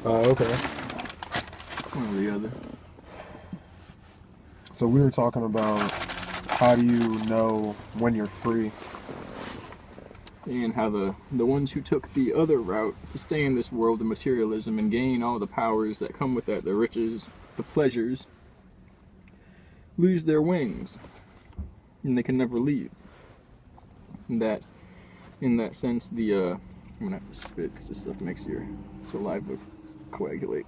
Okay. One or the other. So we were talking about how do you know when you're free? And how the ones who took the other route to stay in this world of materialism and gain all the powers that come with that, the riches, the pleasures, lose their wings. And they can never leave. And that, in that sense, I'm gonna have to spit because this stuff makes your saliva coagulate.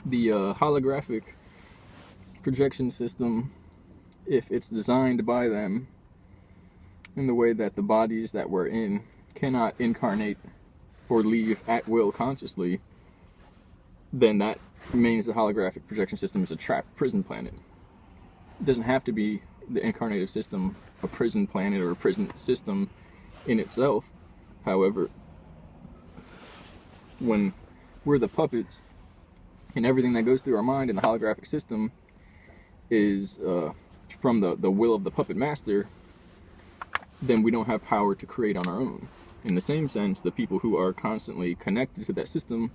The holographic projection system, if it's designed by them in the way that the bodies that we're in cannot incarnate or leave at will consciously, then that means the holographic projection system is a trapped prison planet. It doesn't have to be the incarnative system a prison planet or a prison system in itself. However, when we're the puppets and everything that goes through our mind in the holographic system is from the will of the puppet master, then we don't have power to create on our own. In the same sense, the people who are constantly connected to that system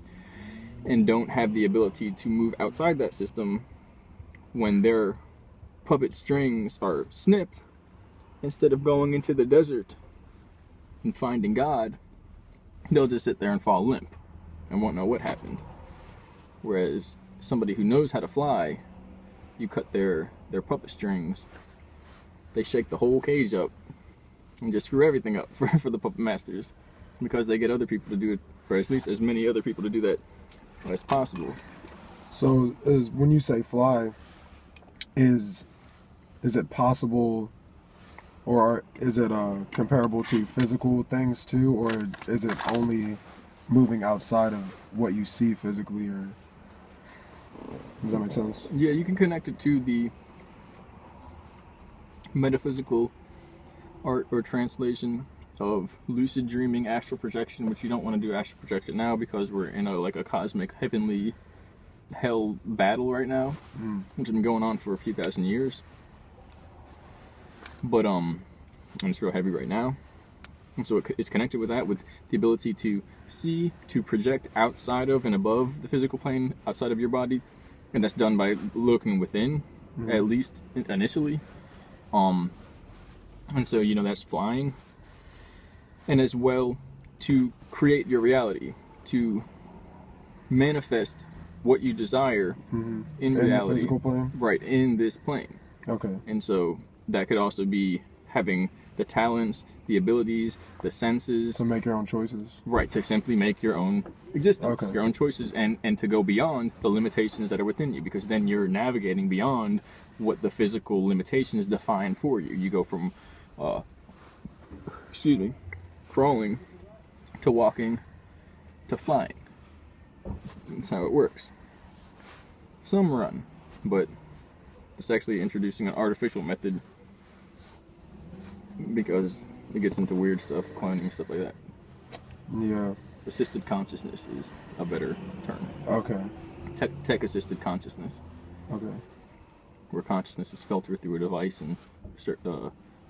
and don't have the ability to move outside that system, when their puppet strings are snipped, instead of going into the desert and finding God, they'll just sit there and fall limp and won't know what happened. Whereas somebody who knows how to fly, you cut their puppet strings, they shake the whole cage up and just screw everything up for the puppet masters, because they get other people to do it, or at least as many other people to do that as possible. So when you say fly, is it possible, or is it comparable to physical things too, or is it only moving outside of what you see physically, or does that make sense? Yeah, you can connect it to the metaphysical art or translation of lucid dreaming, astral projection, which you don't want to do astral projection now because we're in a cosmic heavenly hell battle right now, which has been going on for a few thousand years. But and it's real heavy right now, and so it's connected with that, with the ability to see, to project outside of and above the physical plane, outside of your body, and that's done by looking within, at least initially. And so that's flying, and as well to create your reality, to manifest what you desire in reality, the physical plane, right, in this plane. Okay. And so that could also be having the talents, the abilities, the senses To make your own choices. right, to simply make your own existence, Okay. your own choices, and to go beyond the limitations that are within you, because then you're navigating beyond what the physical limitations define for you. You go from crawling to walking to flying. That's how it works. Some run, but it's actually introducing an artificial method because it gets into weird stuff, cloning, stuff like that. Yeah. Assisted consciousness is a better term. Okay. Tech-assisted consciousness, Okay. where consciousness is filtered through a device and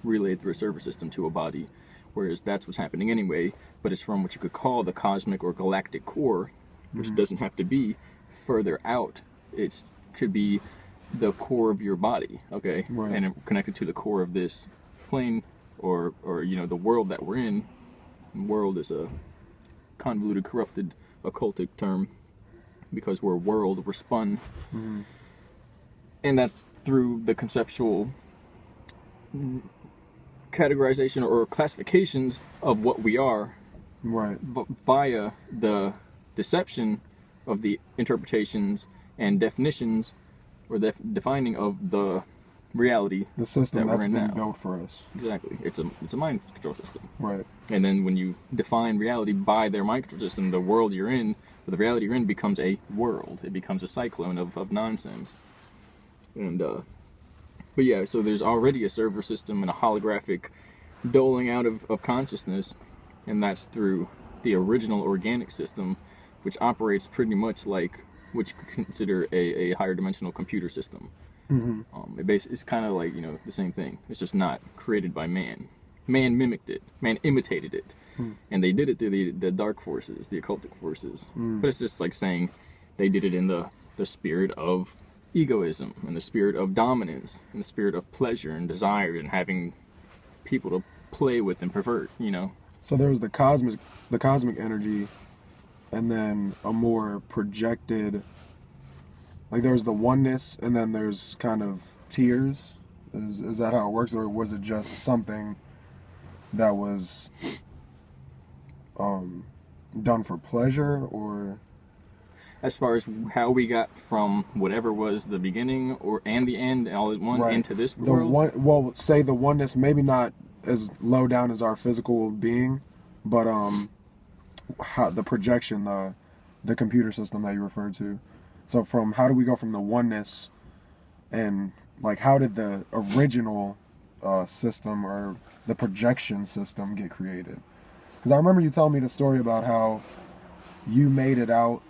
relayed through a server system to a body, whereas that's what's happening anyway, but it's from what you could call the cosmic or galactic core, which doesn't have to be further out. It could be the core of your body, okay? Right. And connected to the core of this plane, or the world that we're in. And world is a convoluted, corrupted, occultic term, because we're spun. And that's through the conceptual categorization or classifications of what we are, Right. but via the deception of the interpretations and definitions, or the defining of the reality The system that that's we're in been now. built for us. Exactly. It's a mind control system. Right. And then when you define reality by their mind control system, the world you're in, or the reality you're in, becomes a world. It becomes a cyclone of nonsense. And but yeah, so there's already a server system and a holographic doling out of consciousness, and that's through the original organic system, which operates pretty much like what you could consider a higher dimensional computer system. It's kind of like the same thing. It's just not created by man. man mimicked it, man imitated it, and they did it through the dark forces, the occultic forces. But it's just like saying they did it in the spirit of egoism, and the spirit of dominance, and the spirit of pleasure and desire, and having people to play with and pervert, you know. So there was the cosmic energy, and then a more projected, like there's the oneness, and then there's kind of tiers. Is that how it works, or was it just something that was done for pleasure, or? As far as how we got from whatever was the beginning and the end all at one into this world? Say the oneness, maybe not as low down as our physical being, but how the projection, the computer system that you referred to. So how do we go from the oneness, and like how did the original system or the projection system get created? Because I remember you telling me the story about how you made it out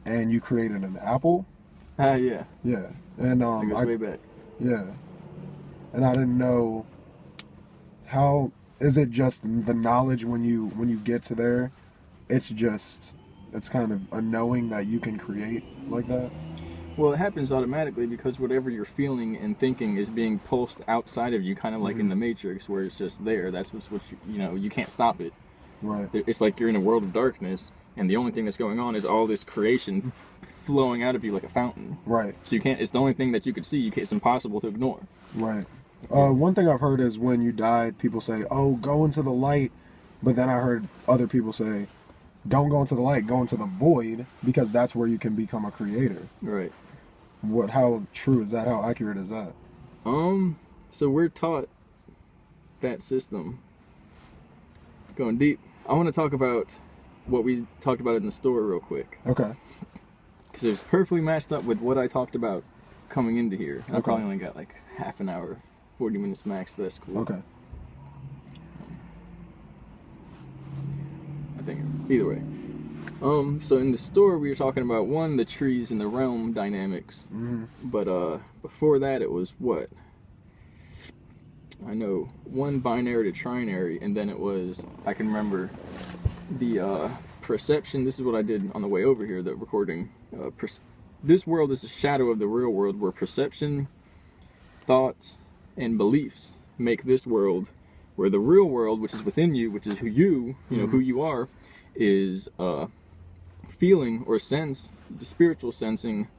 and you created an apple. Yeah. Yeah, and It goes way back. Yeah, and I didn't know how. Is it just the knowledge when you get to there? It's kind of a knowing that you can create like that. Well, it happens automatically because whatever you're feeling and thinking is being pulsed outside of you, kind of like in the Matrix, where it's just there. That's what you can't stop it. Right. It's like you're in a world of darkness, and the only thing that's going on is all this creation flowing out of you like a fountain. Right. So you can't. It's the only thing that you could see. It's impossible to ignore. Right. One thing I've heard is when you die, people say, "Oh, go into the light," but then I heard other people say, "Don't go into the light, go into the void, because that's where you can become a creator." Right. How true is that? How accurate is that? So we're taught that system. Going deep, I want to talk about what we talked about in the store real quick. Okay. Because it's perfectly matched up with what I talked about coming into here. I Okay. probably only got like half an hour, 40 minutes max, but that's cool. Okay. I think either way. So in the store we were talking about the trees and the realm dynamics. But before that it was what? I know one binary to trinary, and then it was, I can remember the perception. This is what I did on the way over here, the recording. This world is a shadow of the real world, where perception, thoughts, and beliefs make this world, where the real world, which is within you, which is who you are, is feeling or sense, the spiritual sensing,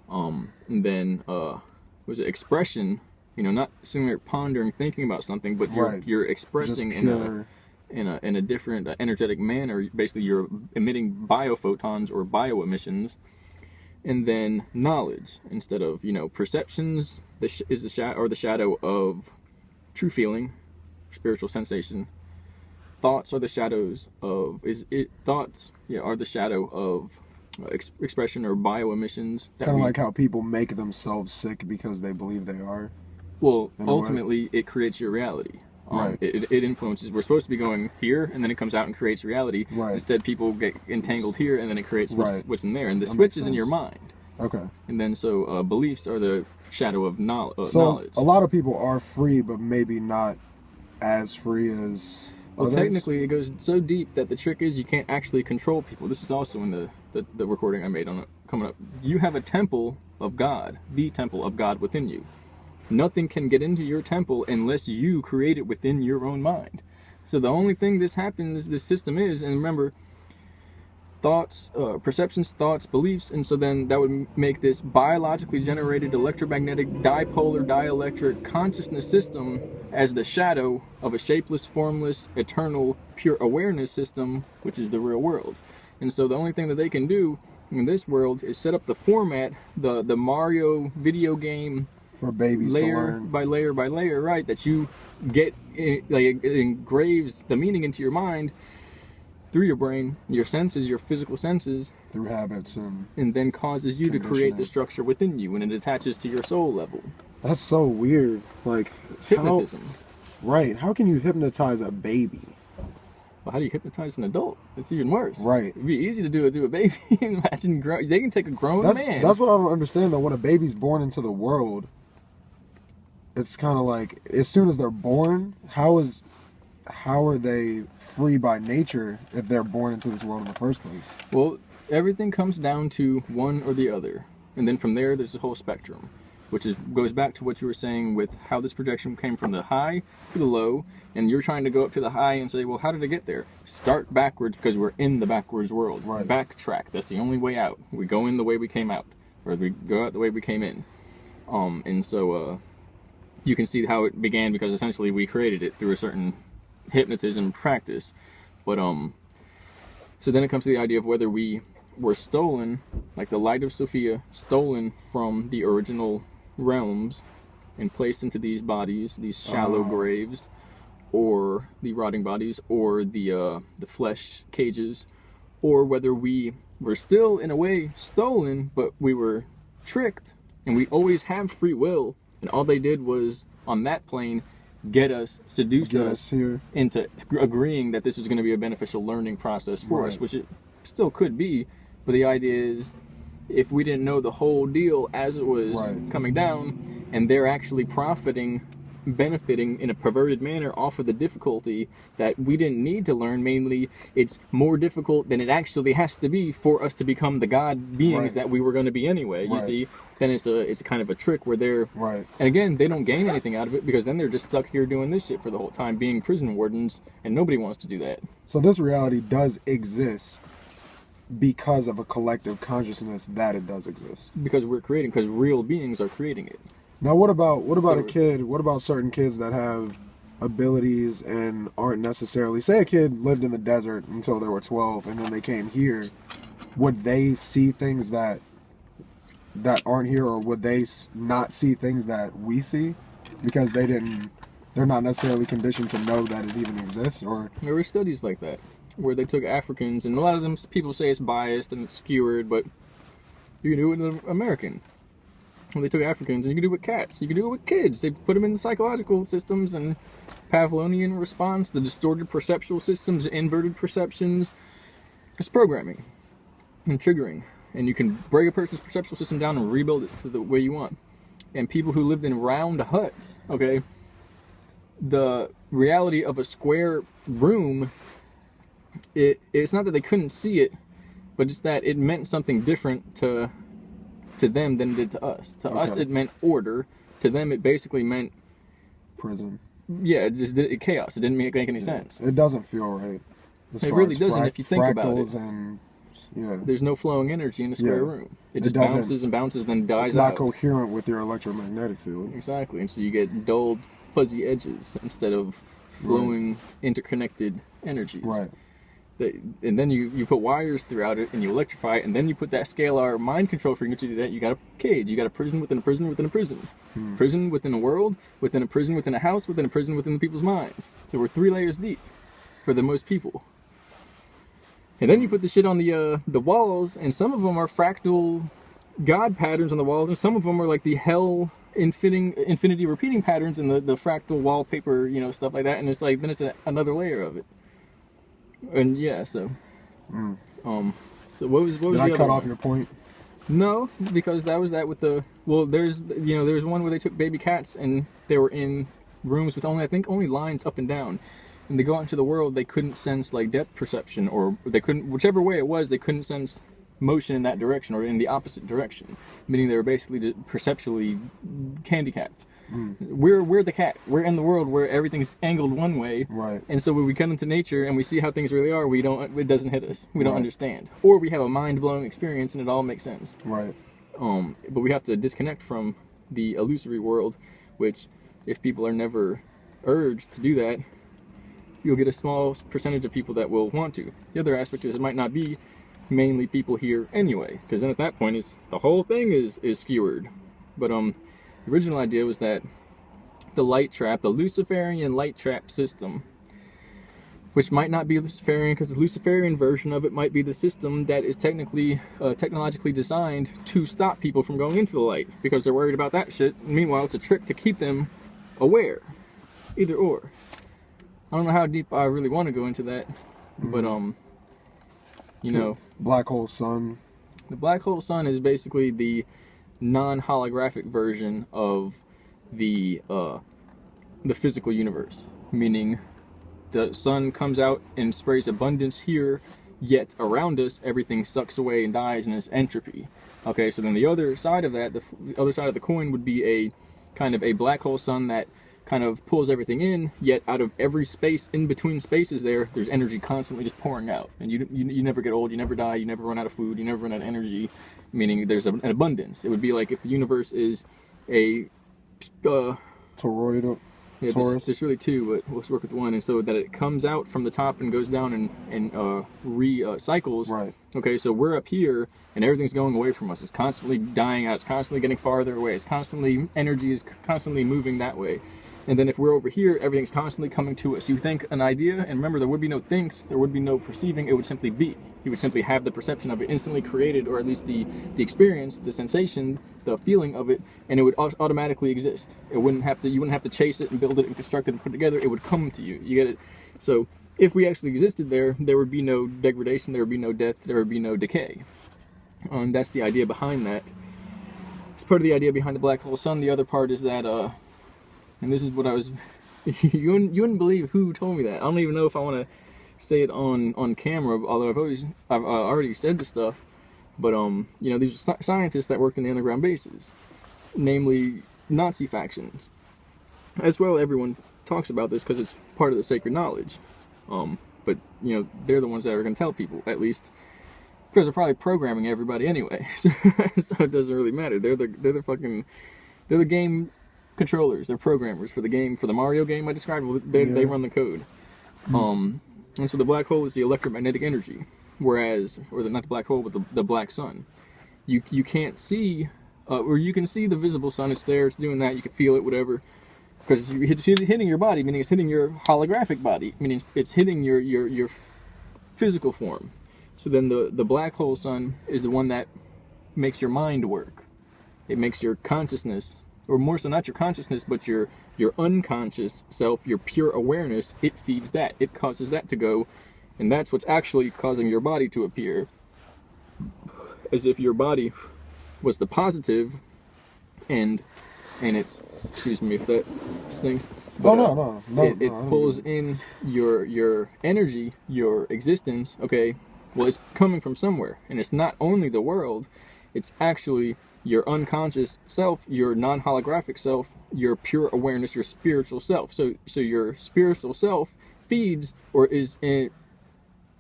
and then was it expression? Not sitting there pondering, thinking about something, but you're expressing in a different energetic manner. Basically, you're emitting biophotons or bioemissions, and then knowledge instead of perceptions. Is the shadow of true feeling, spiritual sensation. Thoughts are the shadows of thoughts are the shadow of expression or bioemissions. Kind of like how people make themselves sick because they believe they are. Well, ultimately, it creates your reality. Right. It influences. We're supposed to be going here, and then it comes out and creates reality. Right. Instead, people get entangled here, and then it creates what's in there. And the That switch makes is in your mind. Okay. And then so beliefs are the shadow of knowledge. A lot of people are free, but maybe not as free as Well, others. technically, it goes so deep that the trick is you can't actually control people. This is also in the recording I made on it coming up. You have a temple of God, the temple of God within you. Nothing can get into your temple unless you create it within your own mind. So the only thing this system is, and remember, thoughts, perceptions, thoughts, beliefs, and so then that would make this biologically generated electromagnetic dipolar dielectric consciousness system as the shadow of a shapeless, formless, eternal, pure awareness system, which is the real world. And so the only thing that they can do in this world is set up the format, the Mario video game, for babies to learn. layer by layer, right? That you get, it engraves the meaning into your mind through your brain, your senses, your physical senses, through habits, and then causes you to create the structure within you, and it attaches to your soul level. That's so weird. Like, it's hypnotism. Right? How can you hypnotize a baby? Well, how do you hypnotize an adult? It's even worse. Right. It'd be easy to do a baby. Imagine they can take a grown man. That's what I don't understand though. When a baby's born into the world, it's kind of like as soon as they're born, how is how are they free by nature if they're born into this world in the first place? Well, everything comes down to one or the other. And then from there, there's a whole spectrum, which goes back to what you were saying with how this projection came from the high to the low, and you're trying to go up to the high and say, well, how did it get there? Start backwards because we're in the backwards world. Right. Backtrack. That's the only way out. We go in the way we came out, or we go out the way we came in. And so you can see how it began because essentially we created it through a certain hypnotism practice. But so then it comes to the idea of whether we were stolen, like the light of Sophia, stolen from the original realms and placed into these bodies, these shallow graves, or the rotting bodies, or the flesh cages, or whether we were still in a way stolen, but we were tricked, and we always have free will, and all they did was on that plane seduce us here into agreeing that this was going to be a beneficial learning process for us, which it still could be. But the idea is, if we didn't know the whole deal as it was coming down, and they're actually benefiting in a perverted manner off of the difficulty that we didn't need to learn, mainly it's more difficult than it actually has to be for us to become the God beings that we were going to be anyway, you see, then it's kind of a trick where they're, and again, they don't gain anything out of it because then they're just stuck here doing this shit for the whole time, being prison wardens, and nobody wants to do that. So this reality does exist because of a collective consciousness that it does exist. Because real beings are creating it. Now what about a kid, what about certain kids that have abilities and aren't necessarily, say a kid lived in the desert until they were 12 and then they came here, would they see things that aren't here, or would they not see things that we see because they're not necessarily conditioned to know that it even exists? Or there were studies like that where they took Africans, and a lot of them people say it's biased and it's skewered, but you can do it with an American. When they took Africans, and you can do it with cats, you can do it with kids. They put them in the psychological systems and Pavlovian response, the distorted perceptual systems, inverted perceptions. It's programming and triggering, and you can break a person's perceptual system down and rebuild it to the way you want. And people who lived in round huts, okay, the reality of a square room, it's not that they couldn't see it, but just that it meant something different to them than it did to us. To us, it meant order. To them, it basically meant prison. Yeah, it just did chaos. It didn't make any sense. It doesn't feel right. It really doesn't if you think about it. And, there's no flowing energy in a square room. It just bounces and bounces, then dies out. It's not coherent with your electromagnetic field. Exactly, and so you get dulled, fuzzy edges instead of flowing, interconnected energies. Right. And then you put wires throughout it and you electrify it, and then you put that scalar mind control frequency to that. You got a cage, you got a prison within a prison within a prison. Prison within a world, within a prison within a house, within a prison within the people's minds. So we're 3 layers deep for the most people. And then you put the shit on the walls, and some of them are fractal God patterns on the walls, and some of them are like the hell infinity repeating patterns in the fractal wallpaper, stuff like that. And it's like, then it's another layer of it. And so what was Did I cut off your point? No, because that was that with there's one where they took baby cats and they were in rooms with only lines up and down, and they go out into the world, they couldn't sense like depth perception, or they couldn't, whichever way it was, they couldn't sense motion in that direction or in the opposite direction, meaning they were basically perceptually handicapped. We're the cat. We're in the world where everything's angled one way, and so when we come into nature and we see how things really are, it doesn't hit us. We don't understand, or we have a mind-blowing experience and it all makes sense. But we have to disconnect from the illusory world, which, if people are never urged to do that, you'll get a small percentage of people that will want to. The other aspect is it might not be mainly people here anyway, because then at that point the whole thing is skewered. But the original idea was that the light trap, the Luciferian light trap system, which might not be Luciferian because the Luciferian version of it might be the system that is technologically designed to stop people from going into the light because they're worried about that shit. Meanwhile, it's a trick to keep them aware. Either or. I don't know how deep I really want to go into that, but Black hole sun. The black hole sun is basically the non-holographic version of the physical universe, meaning the sun comes out and sprays abundance here, yet around us everything sucks away and dies, and it's entropy. Okay, so then the other side of that, the other side of the coin would be a kind of a black hole sun that kind of pulls everything in, yet out of every space in between spaces there's energy constantly just pouring out, and you never get old, you never die, you never run out of food, you never run out of energy, meaning there's an abundance. It would be like if the universe is a Toroidal. yeah, Taurus. there's really two, but let's work with one. And so that it comes out from the top and goes down and recycles. Right. Okay, so we're up here and everything's going away from us. It's constantly dying out. It's constantly getting farther away. It's constantly, energy is constantly moving that way. And then if we're over here, everything's constantly coming to us. You think an idea, and remember, there would be no thinks, there would be no perceiving, it would simply be. You would simply have the perception of it instantly created, or at least the experience, the sensation, the feeling of it, and it would automatically exist. It wouldn't have to, you wouldn't have to chase it and build it and construct it and put it together. It would come to you. You get it? So if we actually existed there, there would be no degradation, there would be no death, there would be no decay. And that's the idea behind that. It's part of the idea behind the black hole sun. The other part is that, and this is what I was, you wouldn't believe who told me that. I don't even know if I want to say it on camera, although I've already said the stuff. But you know, these are scientists that worked in the underground bases, namely Nazi factions. As well, everyone talks about this because it's part of the sacred knowledge. But you know, they're the ones that are going to tell people, at least, because they're probably programming everybody anyway. So it doesn't really matter. They're the game controllers. They're programmers for the game, for the Mario game I described. Well, they run the code. And so the black hole is the electromagnetic energy, whereas, not the black hole, but the black sun. You can't see, or you can see the visible sun. It's there. It's doing that. You can feel it, whatever. Because it's hitting your body, meaning it's hitting your holographic body, meaning it's hitting your physical form. So then the black hole sun is the one that makes your mind work. It makes your consciousness, or more so not your consciousness, but your unconscious self, your pure awareness, it feeds that. It causes that to go, and that's what's actually causing your body to appear. As if your body was the positive, and it's, excuse me if that stinks. But, no. It pulls in your energy, your existence, okay, well, it's coming from somewhere, and it's not only the world, it's actually your unconscious self, your non-holographic self, your pure awareness, your spiritual self. So your spiritual self feeds, or is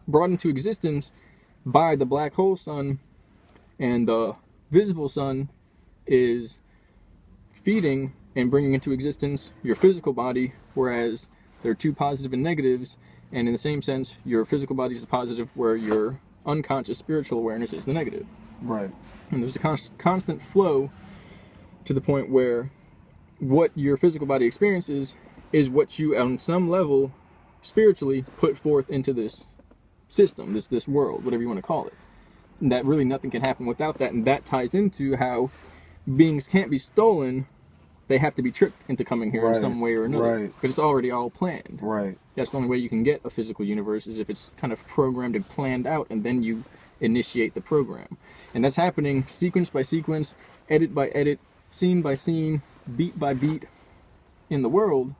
brought into existence by the black hole sun, and the visible sun is feeding and bringing into existence your physical body, whereas there are two positive and negatives, and in the same sense, your physical body is the positive, where your unconscious spiritual awareness is the negative. Right. And there's a constant flow to the point where what your physical body experiences is what you, on some level, spiritually put forth into this system, this world, whatever you want to call it. And that really nothing can happen without that, and that ties into how beings can't be stolen. They have to be tricked into coming here in some way or another. Right. Because it's already all planned. Right. That's the only way you can get a physical universe, is if it's kind of programmed and planned out, and then you initiate the program. And that's happening sequence by sequence, edit by edit, scene by scene, beat by beat in the world.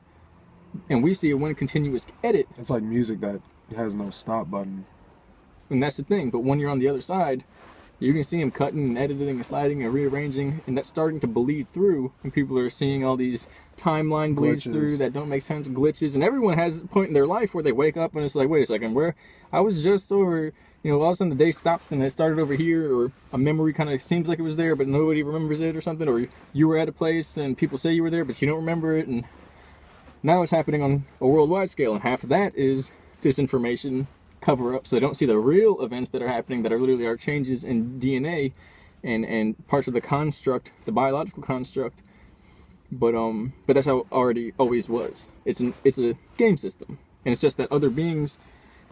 And we see a one continuous edit. It's like music that has no stop button. And that's the thing. But when you're on the other side, you can see them cutting and editing and sliding and rearranging, and that's starting to bleed through, and people are seeing all these timeline bleeds through that don't make sense, glitches, and everyone has a point in their life where they wake up and it's like, wait a second, where I was just over, you know, all of a sudden the day stopped and it started over here, or a memory kind of seems like it was there but nobody remembers it or something, or you were at a place and people say you were there but you don't remember it, and now it's happening on a worldwide scale, and half of that is disinformation, cover up, so they don't see the real events that are happening, that are literally are changes in DNA and parts of the construct, the biological construct. But that's how it always was. It's a game system, and it's just that other beings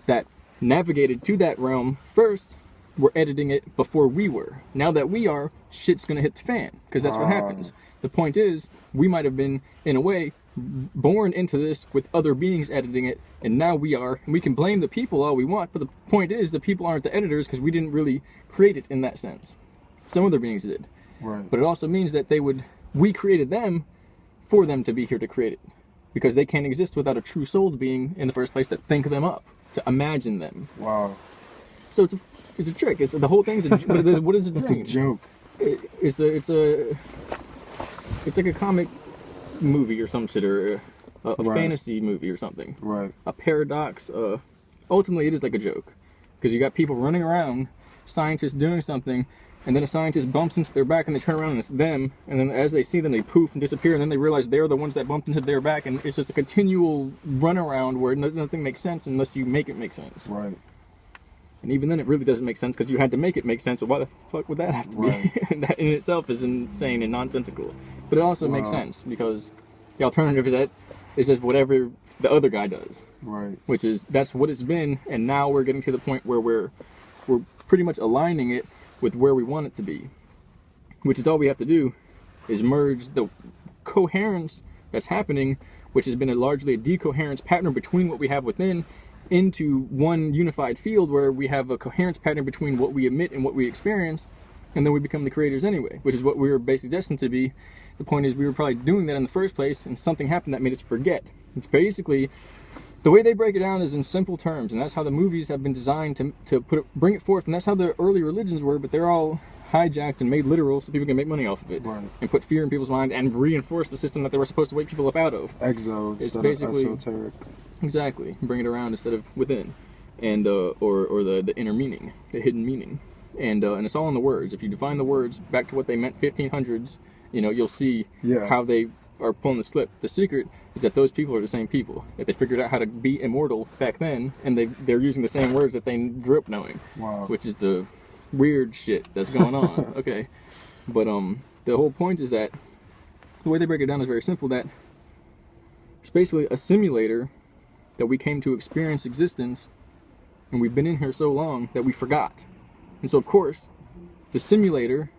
that navigated to that realm first were editing it before we were. Now that we are, shit's gonna hit the fan, because that's what happens. The point is, we might have been, in a way, born into this with other beings editing it, and now we are, and we can blame the people all we want, but the point is the people aren't the editors, because we didn't really create it in that sense. Some other beings did. Right. But it also means that we created them for them to be here to create it. because they can't exist without a true souled being in the first place to think them up, to imagine them. Wow. So it's a trick. The whole thing's what is a dream? It's a joke. It's like a comic movie or some shit, or a Right. fantasy movie or something. Right. A paradox. Ultimately, it is like a joke, because you got people running around, scientists doing something, and then a scientist bumps into their back and they turn around and it's them, and then as they see them, they poof and disappear, and then they realize they're the ones that bumped into their back, and it's just a continual runaround where nothing makes sense unless you make it make sense. Right. And even then, it really doesn't make sense because you had to make it make sense. So why the fuck would that have to Right. be? That in itself is insane and nonsensical. But it also makes sense because the alternative is that it's just whatever the other guy does, Right. which is that's what it's been. And now we're getting to the point where we're pretty much aligning it with where we want it to be, which is all we have to do is merge the coherence that's happening, which has been largely a decoherence pattern between what we have within, into one unified field where we have a coherence pattern between what we emit and what we experience, and then we become the creators anyway, which is what we were basically destined to be. The point is we were probably doing that in the first place, and something happened that made us forget. It's basically, the way they break it down is in simple terms, and that's how the movies have been designed to bring it forth, and that's how the early religions were, but they're all hijacked and made literal so people can make money off of it, Right. and put fear in people's mind and reinforce the system that they were supposed to wake people up out of. Exo It's instead basically- of esoteric. Exactly, bring it around instead of within, and or the inner meaning, the hidden meaning, and it's all in the words. If you define the words back to what they meant 1500s, you'll see Yeah. how they are pulling the slip. The secret is that those people are the same people, that they figured out how to be immortal back then, and they're using the same words that they grew up knowing. Wow. Which is the weird shit that's going on. Okay, but the whole point is that the way they break it down is very simple. That it's basically a simulator that we came to experience existence, and we've been in here so long that we forgot. And so, of course, the simulator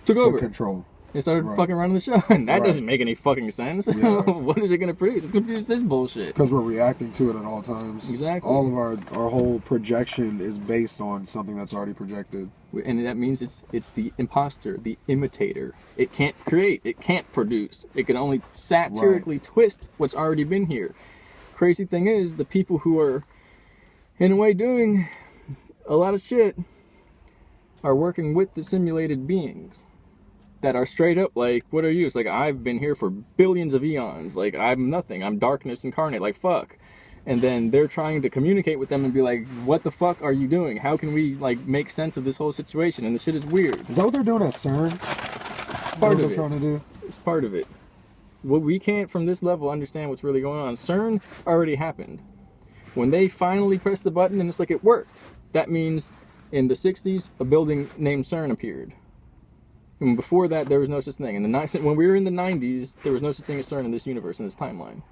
took over Control. and started Right. fucking running the show. And that Right. doesn't make any fucking sense. Yeah. What is it going to produce? It's going to produce this bullshit. Because we're reacting to it at all times. Exactly. All of our whole projection is based on something that's already projected. And that means it's the imposter, the imitator. It can't create. It can't produce. It can only satirically twist what's already been here. Crazy thing is, the people who are, in a way, doing a lot of shit are working with the simulated beings that are straight up like, what are you? It's like, I've been here for billions of eons. Like, I'm nothing. I'm darkness incarnate. Like, fuck. And then they're trying to communicate with them and be like, what the fuck are you doing? How can we, like, make sense of this whole situation? And the shit is weird. Is that what they're doing at CERN? Part What of they're it. trying to do? It's part of it. Well, we can't, from this level, understand what's really going on. CERN already happened. When they finally pressed the button and it's like it worked, that means in the 60s, a building named CERN appeared. And before that, there was no such thing. When we were in the 90s, there was no such thing as CERN in this universe, in this timeline.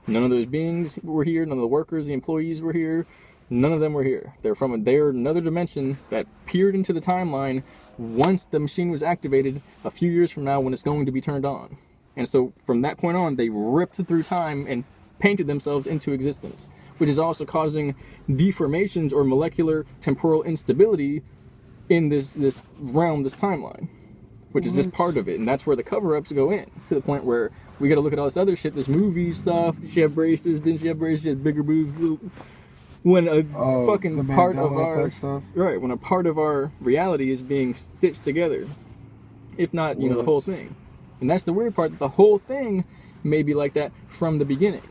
None of those beings were here. None of the workers, the employees were here. None of them were here. They're another dimension that peered into the timeline once the machine was activated a few years from now when it's going to be turned on. And so from that point on, they ripped through time and painted themselves into existence, which is also causing deformations or molecular temporal instability in this realm, this timeline, which is just part of it. And that's where the cover-ups go in, to the point where we got to look at all this other shit, this movie stuff. She have braces, didn't she have braces? She has bigger boobs. When a fucking the part of Mandela our effect stuff? right, when a part of our reality is being stitched together, if not, the whole thing. And that's the weird part, that the whole thing may be like that from the beginning,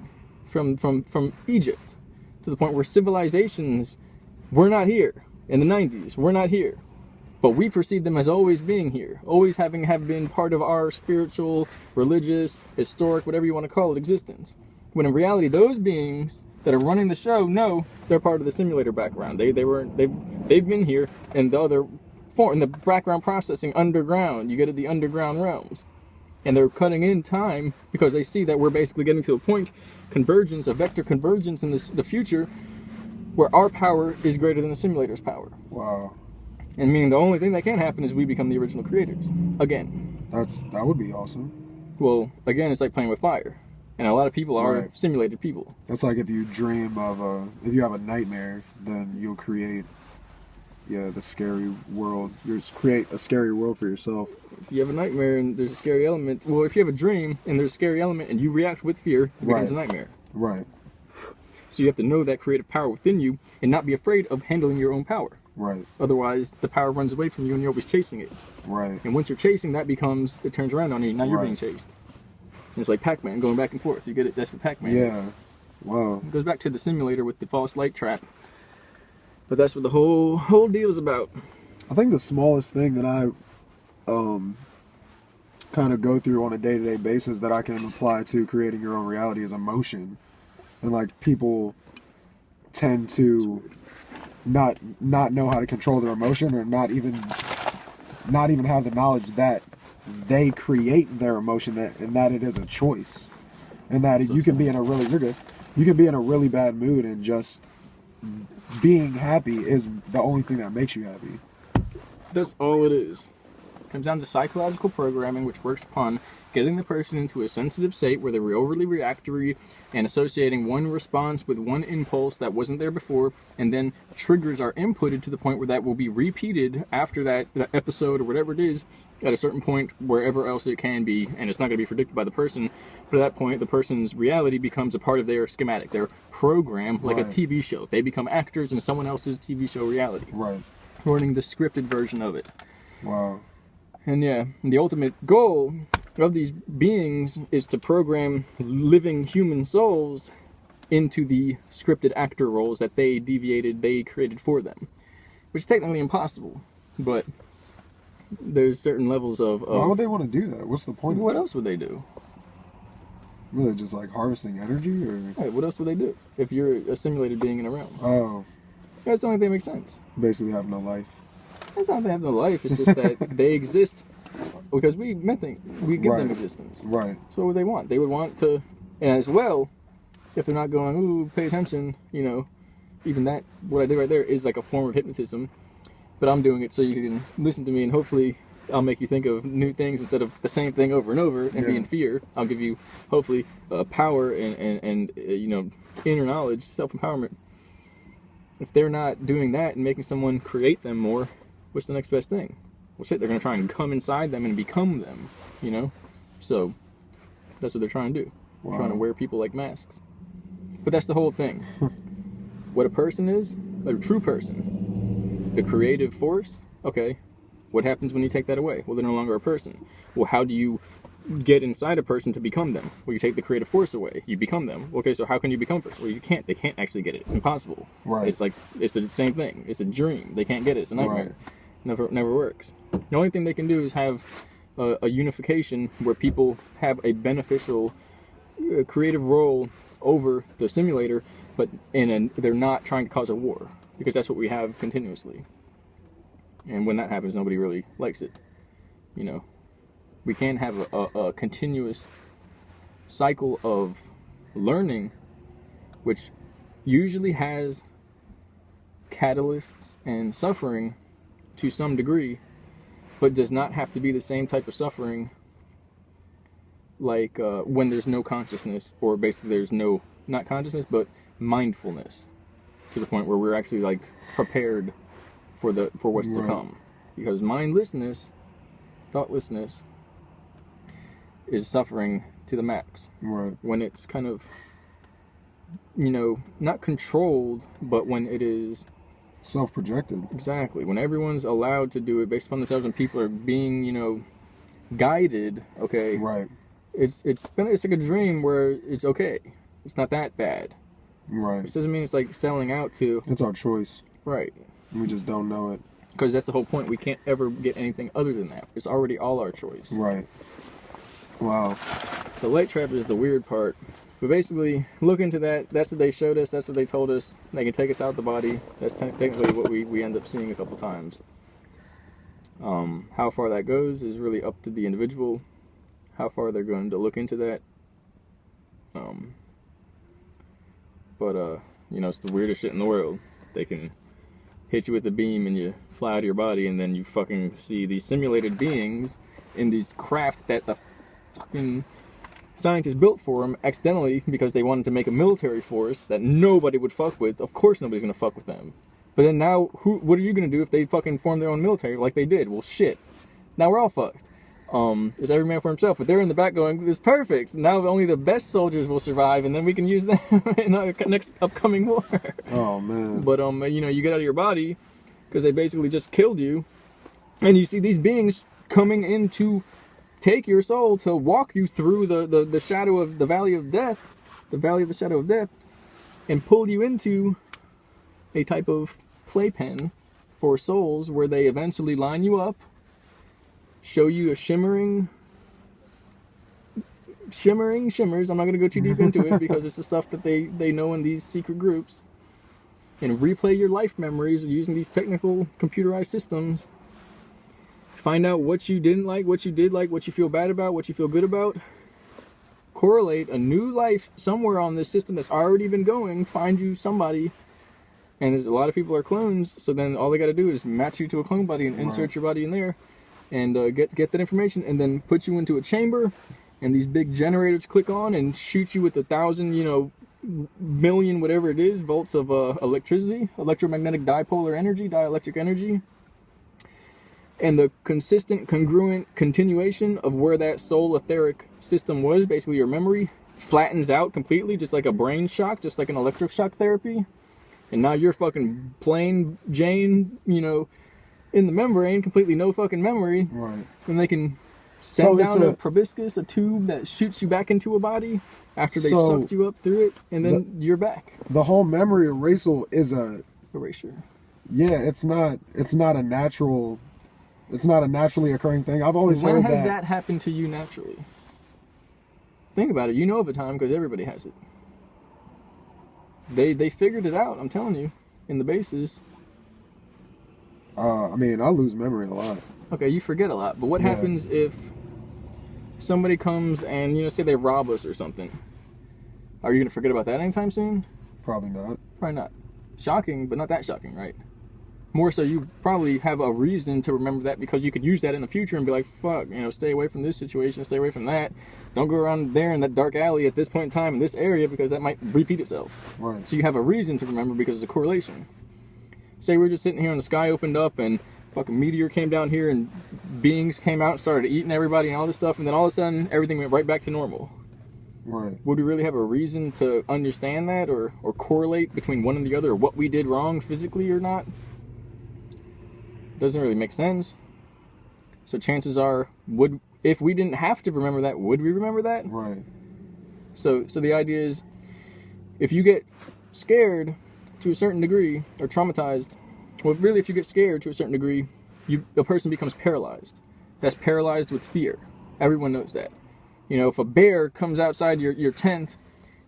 from Egypt, to the point where civilizations were not here in the 90s. We're not here. But we perceive them as always being here, always have been part of our spiritual, religious, historic, whatever you want to call it, existence. When in reality, those beings that are running the show, no, they're part of the simulator background. They've been here in the other form, in the background processing underground. You get at the underground realms. And they're cutting in time because they see that we're basically getting to a point, convergence, a vector convergence in the future, where our power is greater than the simulator's power. Wow. And meaning the only thing that can happen is we become the original creators. Again. That would be awesome. Well, again, it's like playing with fire. And a lot of people are Right. simulated people. That's like if you dream of if you have a nightmare, then you'll create, the scary world. You just create a scary world for yourself. If you have a nightmare and there's a scary element, well, if you have a dream and there's a scary element and you react with fear, it becomes a nightmare. Right. So you have to know that creative power within you and not be afraid of handling your own power. Right. Otherwise, the power runs away from you and you're always chasing it. Right. And once you're chasing, it turns around on you. Now you're being chased. And it's like Pac-Man going back and forth. You get it? That's what Pac-Man is. Yeah. Wow. It goes back to the simulator with the false light trap. But that's what the whole deal is about. I think the smallest thing that I kind of go through on a day-to-day basis that I can apply to creating your own reality is emotion. And like people tend to not know how to control their emotion, or not even have the knowledge that they create their emotion, and that it is a choice, and that you can be in a really bad mood, and just being happy is the only thing that makes you happy. That's all it is. It comes down to psychological programming, which works upon getting the person into a sensitive state where they're overly reactory and associating one response with one impulse that wasn't there before, and then triggers are inputted to the point where that will be repeated after that episode or whatever it is at a certain point wherever else it can be, and it's not going to be predicted by the person. But at that point, the person's reality becomes a part of their schematic, their program, like a TV show. They become actors in someone else's TV show reality. Right. Learning the scripted version of it. Wow. And yeah, the ultimate goal of these beings is to program living human souls into the scripted actor roles that they created for them. Which is technically impossible, but there's certain levels of... Why would they want to do that? What's the point of What that? else would they do? Really just like harvesting energy, or... Right, what else would they do if you're a simulated being in a realm? Oh. That's the only thing that makes sense. Basically have no life. It's not that they have no life, it's just that they exist because we give them existence. Right. So what would they want? They would want to, and as well, if they're not going, ooh, pay attention, even that, what I did right there is like a form of hypnotism, but I'm doing it so you can listen to me, and hopefully I'll make you think of new things instead of the same thing over and over and be in fear. I'll give you, hopefully, power and inner knowledge, self-empowerment. If they're not doing that and making someone create them more, what's the next best thing? Well, shit, they're going to try and come inside them and become them, So, that's what they're trying to do. Wow. Trying to wear people like masks. But that's the whole thing. What a person is, a true person, the creative force, okay, what happens when you take that away? Well, they're no longer a person. Well, how do you get inside a person to become them? Well, you take the creative force away, you become them. Okay, so how can you become a person? Well, you can't. They can't actually get it. It's impossible. Right. It's the same thing. It's a dream. They can't get it. It's a nightmare. Right. Never works. The only thing they can do is have a unification where people have a beneficial creative role over the simulator, but they're not trying to cause a war, because that's what we have continuously. And when that happens, nobody really likes it. We can't have a continuous cycle of learning, which usually has catalysts and suffering to some degree, but does not have to be the same type of suffering like when there's no consciousness, or basically there's no, not consciousness, but mindfulness, to the point where we're actually like prepared for what's to come. Because mindlessness, thoughtlessness, is suffering to the max. Right. When it's kind of, not controlled, but when it is self-projected. Exactly. When everyone's allowed to do it based upon themselves, and people are being, guided. Okay. Right. It's like a dream where it's okay. It's not that bad. Right. Which doesn't mean it's like selling out to. It's our choice. Right. We just don't know it. Because that's the whole point. We can't ever get anything other than that. It's already all our choice. Right. Wow. The light trap is the weird part. But basically, look into that. That's what they showed us. That's what they told us. They can take us out the body. That's technically what we end up seeing a couple times. How far that goes is really up to the individual. How far they're going to look into that. It's the weirdest shit in the world. They can hit you with a beam and you fly out of your body, and then you fucking see these simulated beings in these craft that the fucking scientists built for them accidentally because they wanted to make a military force that nobody would fuck with. Of course nobody's gonna fuck with them. But then now, what are you going to do if they fucking form their own military like they did? Well, shit. Now we're all fucked. It's every man for himself. But they're in the back going, it's perfect. Now only the best soldiers will survive, and then we can use them in our next upcoming war. Oh, man. But, you know, you get out of your body because they basically just killed you. And you see these beings coming in to take your soul, to walk you through the shadow of the valley of death, the valley of the shadow of death, and pull you into a type of playpen for souls where they eventually line you up, show you a shimmers. I'm not going to go too deep into it because it's the stuff that they know in these secret groups, and replay your life memories using these technical computerized systems. Find out what you didn't like, what you did like, what you feel bad about, what you feel good about. Correlate a new life somewhere on this system that's already been going. Find you somebody. And there's a lot of people are clones, so then all they got to do is match you to a clone body and insert your body in there, and get that information, and then put you into a chamber, and these big generators click on and shoot you with 1,000, you know, million, whatever it is, volts of electricity, electromagnetic dipolar energy, dielectric energy. And the consistent, congruent continuation of where that soul etheric system was, basically your memory, flattens out completely, just like a brain shock, just like an electroshock therapy. And now you're fucking plain Jane, you know, in the membrane, completely no fucking memory. Right. And they can send down a proboscis, a tube that shoots you back into a body after they sucked you up through it, and then you're back. The whole memory erasal is a erasure. Yeah, it's not a natural. It's not a naturally occurring thing. I've always heard that. When has that happened to you naturally? Think about it. You know of a time because everybody has it. They figured it out, I'm telling you, in the bases. I mean, I lose memory a lot. Okay, you forget a lot. But what happens if somebody comes and, you know, say they rob us or something? Are you going to forget about that anytime soon? Probably not. Probably not. Shocking, but not that shocking, right? More so, you probably have a reason to remember that because you could use that in the future and be like, fuck, you know, stay away from this situation, stay away from that. Don't go around there in that dark alley at this point in time in this area because that might repeat itself. Right. So you have a reason to remember because of the correlation. Say we're just sitting here and the sky opened up and fucking meteor came down here and beings came out and started eating everybody and all this stuff, and then all of a sudden everything went right back to normal. Right. Would we really have a reason to understand that or correlate between one and the other, or what we did wrong physically or not? Doesn't really make sense. So chances are, if we didn't have to remember that, would we remember that? Right. So the idea is, if you get scared to a certain degree, or traumatized, well, really, if you get scared to a certain degree, a person becomes paralyzed. That's paralyzed with fear. Everyone knows that. You know, if a bear comes outside your tent,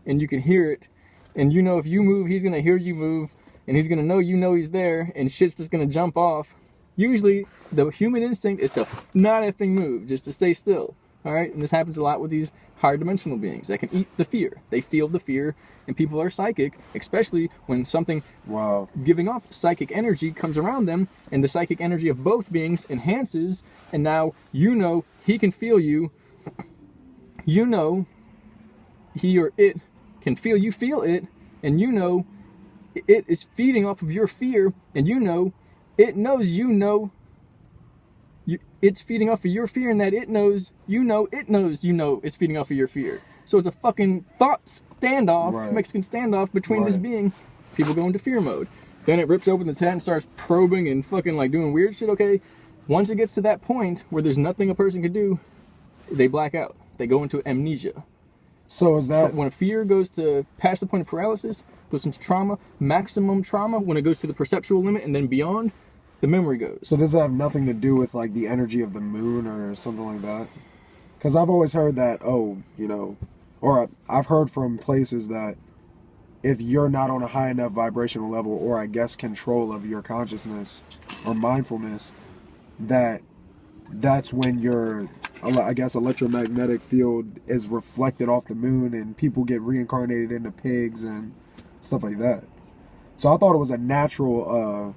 and you can hear it, and you know if you move, he's gonna hear you move, and he's gonna know you know he's there, and shit's just gonna jump off. Usually, the human instinct is to not effing move, just to stay still. All right, and this happens a lot with these higher dimensional beings that can eat the fear. They feel the fear, and people are psychic, especially when something giving off psychic energy comes around them, and the psychic energy of both beings enhances, and now you know he can feel you. You know he or it can feel you feel it, and you know it is feeding off of your fear, and you know it knows you know. It's feeding off of your fear, and that it knows you know it's feeding off of your fear. So it's a fucking thought standoff, Mexican standoff between this being. People go into fear mode. Then it rips open the tent and starts probing and fucking like doing weird shit, okay? Once it gets to that point where there's nothing a person can do, they black out. They go into amnesia. So is that... When fear goes to past the point of paralysis, goes into trauma, maximum trauma, when it goes to the perceptual limit and then beyond, the memory goes. So does that have nothing to do with like the energy of the moon or something like that? Because I've always heard that, or I've heard from places that if you're not on a high enough vibrational level, or I guess control of your consciousness or mindfulness, that's when your, I guess, electromagnetic field is reflected off the moon and people get reincarnated into pigs and stuff like that. So I thought it was a naturally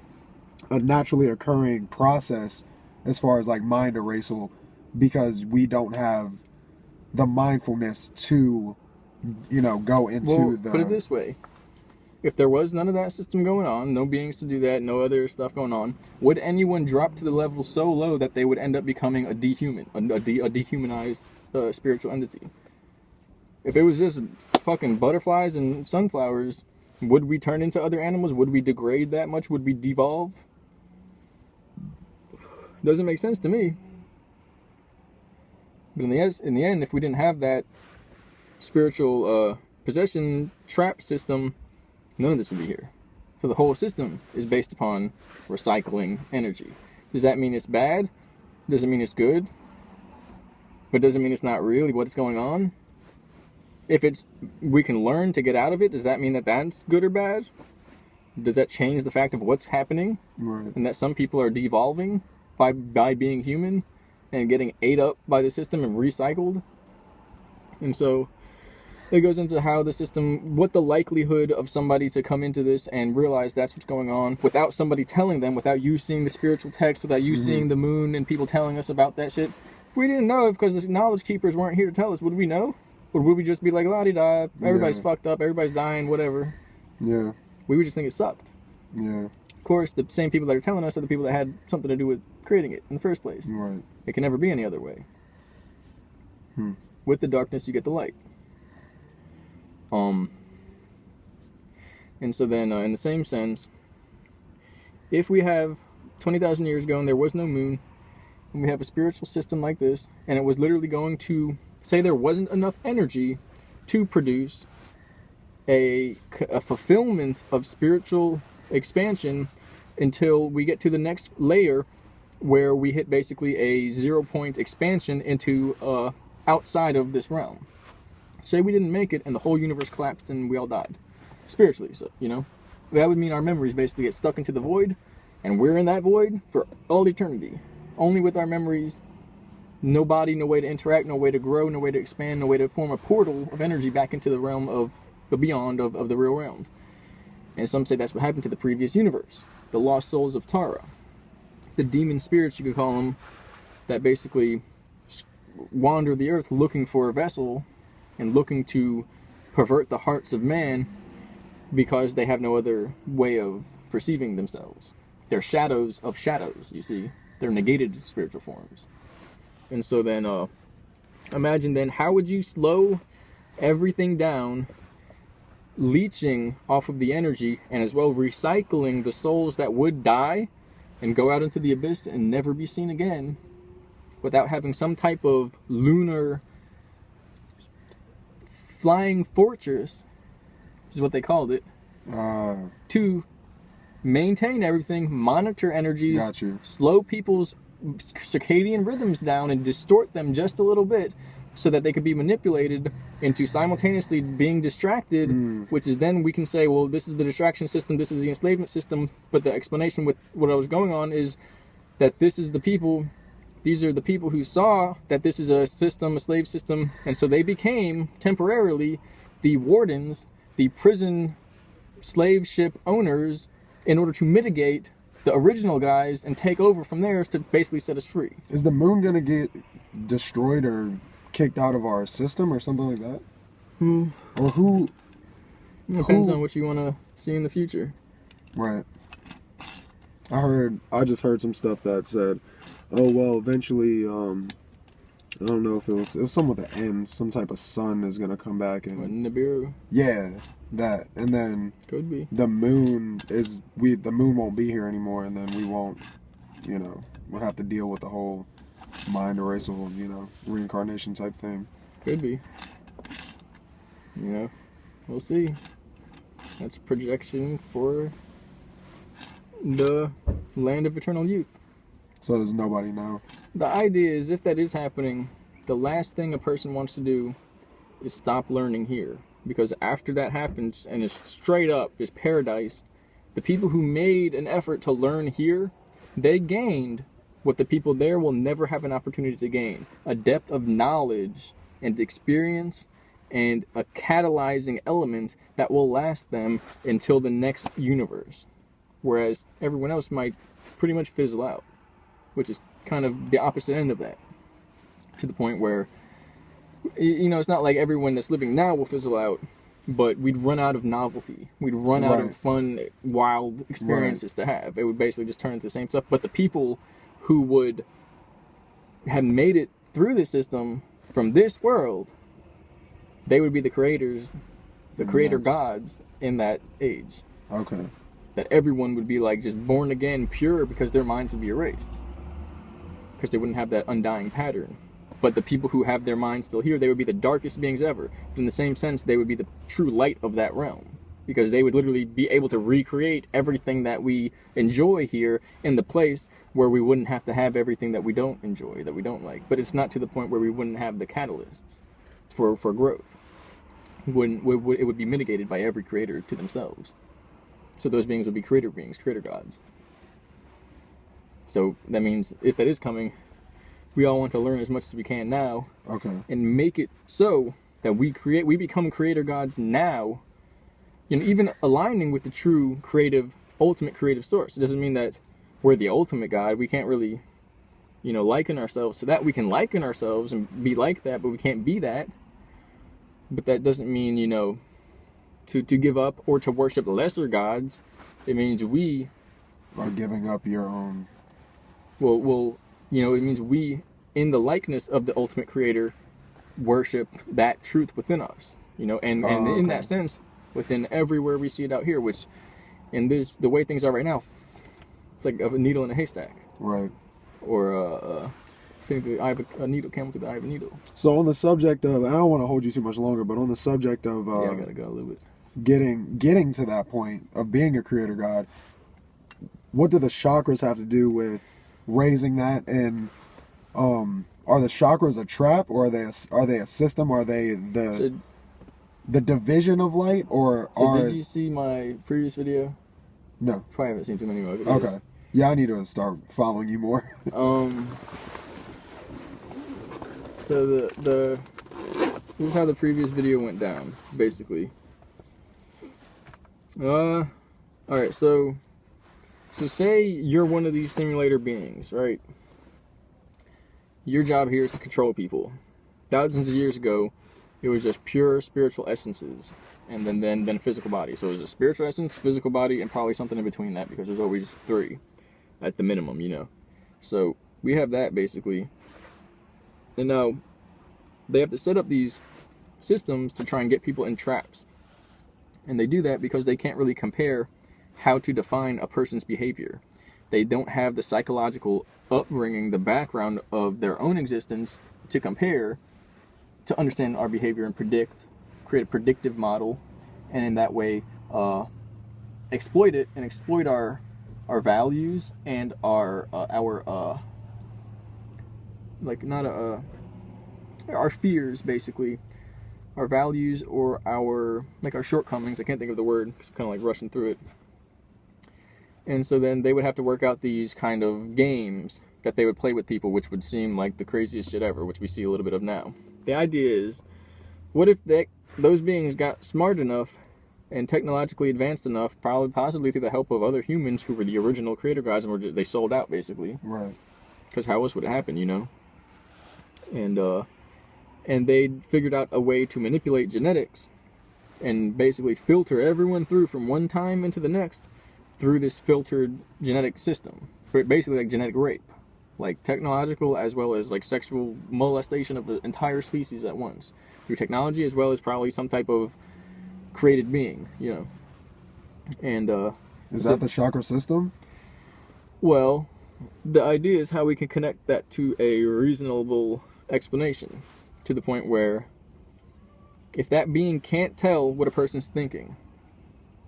occurring process as far as like mind erasal, because we don't have the mindfulness to, go into Put it this way. if there was none of that system going on, no beings to do that, no other stuff going on, would anyone drop to the level so low that they would end up becoming a dehumanized spiritual entity? If it was just fucking butterflies and sunflowers, would we turn into other animals? Would we degrade that much? Would we devolve? Doesn't make sense to me. But in the end, if we didn't have that spiritual possession trap system, none of this would be here. So the whole system is based upon recycling energy. Does that mean it's bad? Does it mean it's good? But does it mean it's not really what's going on? If we can learn to get out of it, does that mean that that's good or bad? Does that change the fact of what's happening? Right. And that some people are devolving by being human and getting ate up by the system and recycled? And so it goes into how the system, what the likelihood of somebody to come into this and realize that's what's going on without somebody telling them, without you seeing the spiritual text, without you seeing the moon and people telling us about that shit. We didn't know because the knowledge keepers weren't here to tell us. Would we know? Or would we just be like, la-di-da, everybody's fucked up, everybody's dying, whatever. Yeah. We would just think it sucked. Yeah. Of course, the same people that are telling us are the people that had something to do with creating it in the first place. Right. It can never be any other way. With the darkness, you get the light. And so then, in the same sense, if we have 20,000 years ago and there was no moon, and we have a spiritual system like this, and it was literally going to say there wasn't enough energy to produce a fulfillment of spiritual expansion until we get to the next layer where we hit basically a 0-point expansion into outside of this realm. Say we didn't make it and the whole universe collapsed and we all died. Spiritually, so, you know? That would mean our memories basically get stuck into the void, and we're in that void for all eternity. Only with our memories. No body, no way to interact, no way to grow, no way to expand, no way to form a portal of energy back into the realm of the beyond of the real realm. And some say that's what happened to the previous universe. The lost souls of Tara. The demon spirits, you could call them, that basically wander the earth looking for a vessel and looking to pervert the hearts of man because they have no other way of perceiving themselves. They're shadows of shadows, you see. They're negated spiritual forms. And so then, imagine then, how would you slow everything down, leeching off of the energy, and as well recycling the souls that would die and go out into the abyss and never be seen again, without having some type of lunar flying fortress, which is what they called it, to maintain everything, monitor energies, slow people's circadian rhythms down and distort them just a little bit so that they could be manipulated into simultaneously being distracted, which is then we can say, well, this is the distraction system, this is the enslavement system, but the explanation with what I was going on is that this is the people, these are the people who saw that this is a system, a slave system, and so they became temporarily the wardens, the prison slave ship owners, in order to mitigate the original guys and take over from theirs to basically set us free. Is the moon gonna get destroyed or kicked out of our system or something like that? Or who? Depends on what you want to see in the future. Right. I just heard some stuff that said, oh well, eventually, I don't know if it was some with an N, some type of sun is gonna come back and Nibiru. Yeah, that, and then could be the moon won't be here anymore, and then we won't, we'll have to deal with the whole mind erasal, reincarnation type thing. Could be. We'll see. That's a projection for the land of eternal youth. So does nobody know? The idea is, if that is happening, the last thing a person wants to do is stop learning here. Because after that happens, and is straight up, is paradise, the people who made an effort to learn here, they gained what the people there will never have an opportunity to gain. A depth of knowledge and experience and a catalyzing element that will last them until the next universe. Whereas everyone else might pretty much fizzle out, which is kind of the opposite end of that. To the point where, it's not like everyone that's living now will fizzle out, but we'd run out of novelty. We'd run out Right. of fun, wild experiences to have. It would basically just turn into the same stuff. But the people who would have made it through the system from this world, they would be the creators, the creator gods in that age. Okay. That everyone would be like just born again, pure, because their minds would be erased. Because they wouldn't have that undying pattern. But the people who have their minds still here, they would be the darkest beings ever. But in the same sense, they would be the true light of that realm. Because they would literally be able to recreate everything that we enjoy here in the place where we wouldn't have to have everything that we don't enjoy, that we don't like. But it's not to the point where we wouldn't have the catalysts for growth. It would be mitigated by every creator to themselves. So those beings would be creator beings, creator gods. So that means if that is coming, we all want to learn as much as we can now, Okay. and make it so that we become creator gods now, and even aligning with the true creative, ultimate creative source. It doesn't mean that we're the ultimate God. We can't really, liken ourselves to that. We can liken ourselves and be like that, but we can't be that. But that doesn't mean, to give up or to worship lesser gods. It means we Or giving up your own. it means we, in the likeness of the ultimate creator, worship that truth within us, and okay. in that sense, within everywhere we see it out here, which the way things are right now, it's like a needle in a haystack. Right. Or a needle, camel through the eye of a needle. So on the subject of, and I don't want to hold you too much longer, but on the subject of I gotta go a little bit. getting to that point of being a creator god, what do the chakras have to do with raising that? And are the chakras a trap, or are they a system? Are they the division of light, or did you see my previous video? No. Probably haven't seen too many more videos. Okay. Yeah, I need to start following you more. So this is how the previous video went down, basically. Alright, so say you're one of these simulator beings, right? Your job here is to control people. Thousands of years ago, it was just pure spiritual essences, and then physical body. So it was a spiritual essence, physical body, and probably something in between that, because there's always three at the minimum, So we have that, basically. And now they have to set up these systems to try and get people in traps. And they do that because they can't really compare how to define a person's behavior. They don't have the psychological upbringing, the background of their own existence to compare, to understand our behavior and create a predictive model, and in that way exploit it and exploit our values and our fears, basically, our values, or our shortcomings. I can't think of the word because I'm kind of rushing through it. And so then they would have to work out these kind of games that they would play with people, which would seem like the craziest shit ever, which we see a little bit of now. The idea is, what if those beings got smart enough and technologically advanced enough, possibly through the help of other humans who were the original creator gods, and they sold out, basically. Right. Because how else would it happen, And they figured out a way to manipulate genetics and basically filter everyone through from one time into the next through this filtered genetic system. Basically like genetic rape. Like technological as well as like sexual molestation of the entire species at once. Through technology as well as probably some type of created being, And is that the chakra system? Well, the idea is how we can connect that to a reasonable explanation, to the point where if that being can't tell what a person's thinking,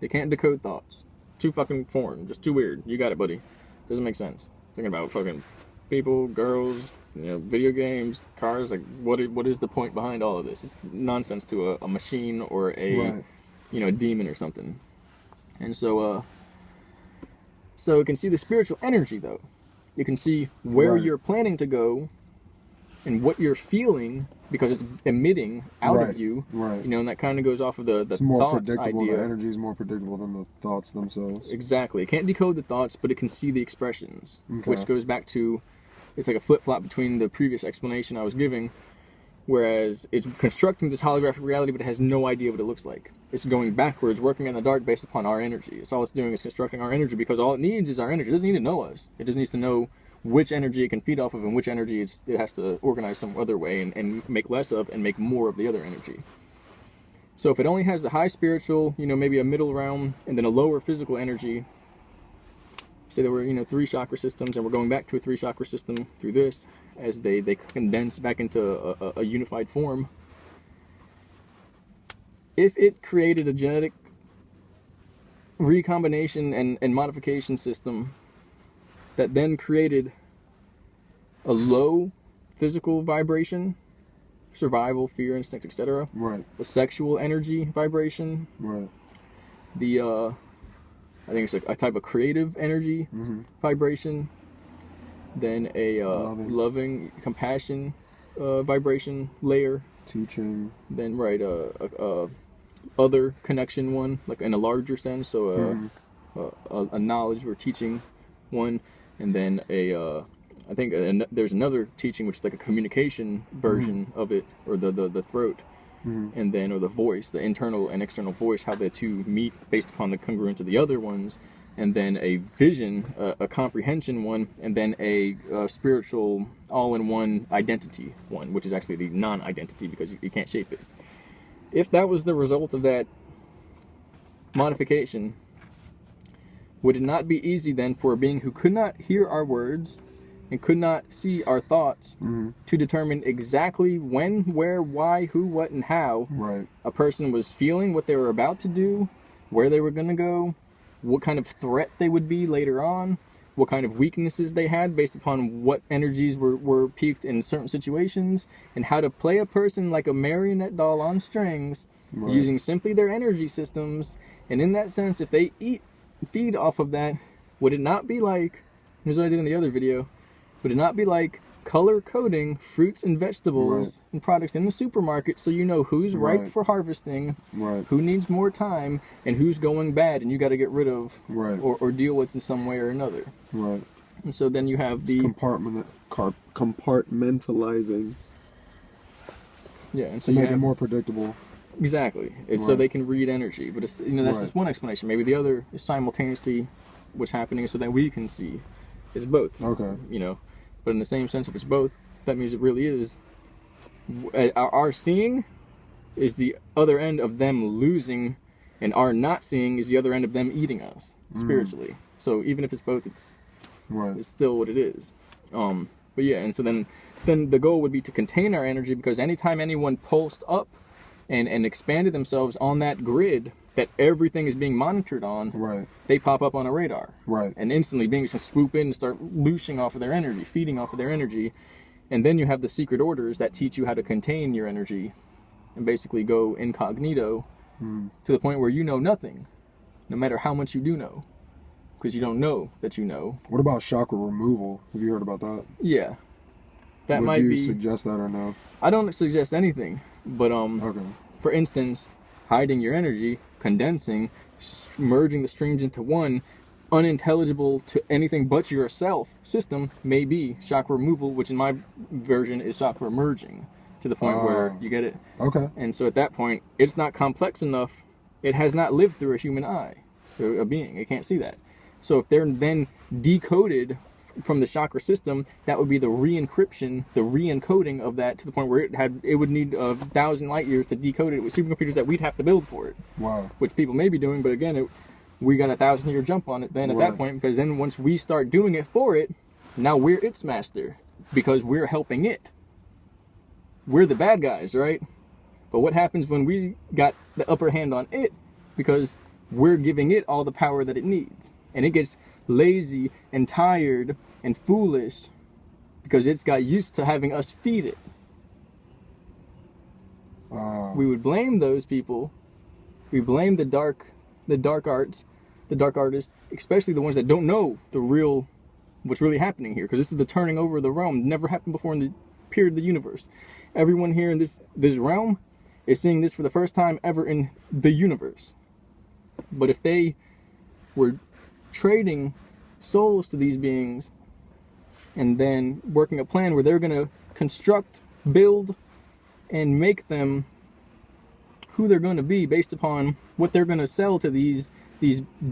they can't decode thoughts. Too fucking foreign, just too weird. You got it, buddy. Doesn't make sense. Thinking about fucking people, girls, video games, cars. Like, what is the point behind all of this? It's nonsense to a machine or a a demon or something. And so it can see the spiritual energy, though. You can see where you're planning to go and what you're feeling, because it's emitting out of you. Right. And that kind of goes off of the it's more thoughts predictable. idea. The energy is more predictable than the thoughts themselves. Exactly. It can't decode the thoughts, but it can see the expressions, Okay. which goes back to, it's like a flip-flop between the previous explanation I was giving, Whereas it's constructing this holographic reality, but it has no idea what it looks like. It's going backwards, working in the dark based upon our energy. It's all it's doing is constructing our energy, because all it needs is our energy. It doesn't need to know us. It just needs to know which energy it can feed off of and which energy it has to organize some other way and make less of and make more of the other energy. So if it only has the high spiritual, maybe a middle realm, and then a lower physical energy, say there were, 3 chakra systems, and we're going back to a 3 chakra system through this, as they condense back into a unified form. If it created a genetic recombination and modification system that then created a low physical vibration, survival, fear, instinct, etc. Right. The sexual energy vibration. Right. The I think it's a type of creative energy vibration. Then a loving, compassion vibration layer. Teaching. Then other connection one, like in a larger sense. So a knowledge or teaching one, and then I think there's another teaching which is like a communication version of it, or the throat, and then, or the voice, the internal and external voice, how the two meet based upon the congruence of the other ones, and then a vision, a comprehension one, and then a spiritual all-in-one identity one, which is actually the non-identity because you can't shape it. If that was the result of that modification, would it not be easy then for a being who could not hear our words and could not see our thoughts to determine exactly when, where, why, who, what, and how a person was feeling, what they were about to do, where they were going to go, what kind of threat they would be later on, what kind of weaknesses they had based upon what energies were peaked in certain situations, and how to play a person like a marionette doll on strings using simply their energy systems? And in that sense, if they feed off of that, would it not be like, here's what I did in the other video, would it not be like color coding fruits and vegetables and products in the supermarket, so you know who's ripe for harvesting, who needs more time, and who's going bad and you got to get rid of or deal with in some way or another. And so then you have the compartmentalizing. Yeah, and so to make it more predictable. Exactly. It's so they can read energy, but it's, that's just one explanation. Maybe the other is simultaneously what's happening, so that we can see. It's both. Okay. But in the same sense, if it's both, that means it really is. Our seeing is the other end of them losing, and our not seeing is the other end of them eating us spiritually. So even if it's both, it's still what it is. But yeah, and so then the goal would be to contain our energy, because anytime anyone pulsed up and expanded themselves on that grid that everything is being monitored on, they pop up on a radar. And instantly beings can swoop in and start looshing off of their energy, feeding off of their energy. And then you have the secret orders that teach you how to contain your energy and basically go incognito to the point where you know nothing, no matter how much you do know, because you don't know that you know. What about chakra removal? Have you heard about that? Yeah. That Would you suggest that or no? I don't suggest anything, but for instance, hiding your energy, condensing, merging the streams into one unintelligible to anything but yourself system may be chakra removal, which in my version is chakra merging, to the point where you get it. And so at that point, it's not complex enough. It has not lived through a human eye, so a being. It can't see that. So if they're then decoded from the chakra system, that would be the re-encryption, the re-encoding of that, to the point where it would need 1,000 light years to decode it with supercomputers that we'd have to build for it. Which people may be doing, but again, we got a 1,000-year jump on it then at that point, because then once we start doing it for it, now we're its master, because we're helping it. We're the bad guys, right? But what happens when we got the upper hand on it? Because we're giving it all the power that it needs, and it gets lazy and tired and foolish because it's got used to having us feed it. We would blame those people. We blame the dark arts, the dark artists, especially the ones that don't know what's really happening here, because this is the turning over of the realm. Never happened before in the period of the universe. Everyone here in this realm is seeing this for the first time ever in the universe. But if they were trading souls to these beings and then working a plan where they're going to construct, build, and make them who they're going to be based upon what they're going to sell to these